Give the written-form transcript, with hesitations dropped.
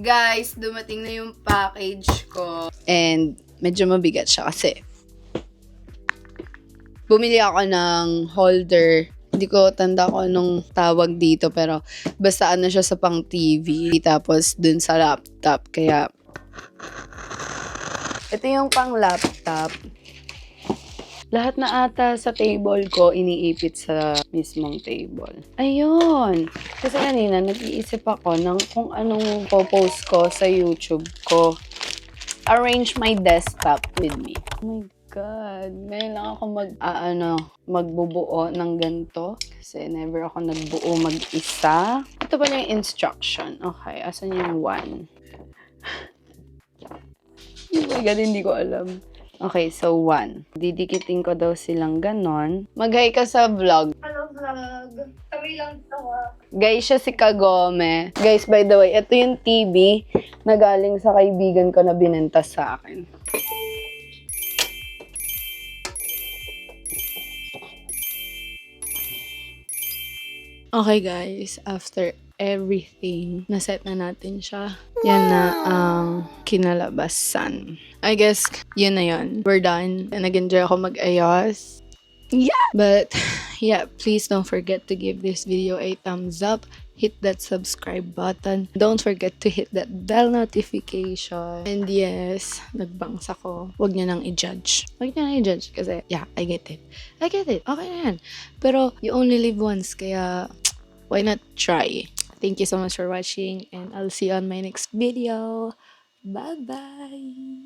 Guys, dumating na yung package ko. And medyo mabigat siya kasi bumili ako ng holder. Hindi ko tanda ko anong tawag dito pero basta ano siya sa pang TV. Tapos dun sa laptop. Kaya ito yung pang laptop. Lahat na ata sa table ko, iniipit sa mismong table. Ayun! Kasi kanina, nag-iisip ako ng kung anong post ko sa YouTube ko. Arrange my desktop with me. Oh my God! Ngayon lang ako magbubuo ng ganito. Kasi never ako nagbuo mag-isa. Ito pala yung instruction. Okay, asan yung 1? Oh my God, hindi ko alam. Okay, so 1. Didikitin ko daw silang ganon. Mag-hi ka sa vlog. Hello, vlog. Kami lang ito. Guys, siya si Kagome. Guys, by the way, ito yung TV na galing sa kaibigan ko na binenta sa akin. Okay guys, after everything, naset na natin siya. Yan na ang kinalabasan. I guess, yun na yun. We're done. And nag-enjoy ako mag-ayos. Yeah! But, yeah, please don't forget to give this video a thumbs up. Hit that subscribe button. Don't forget to hit that bell notification. And yes, nagbangs ako. Huwag niyo nang i-judge. Huwag niyo nang i-judge kasi, yeah, I get it. I get it. Okay na yan. Pero, you only live once, kaya why not try? Thank you so much for watching and I'll see you on my next video. Bye-bye!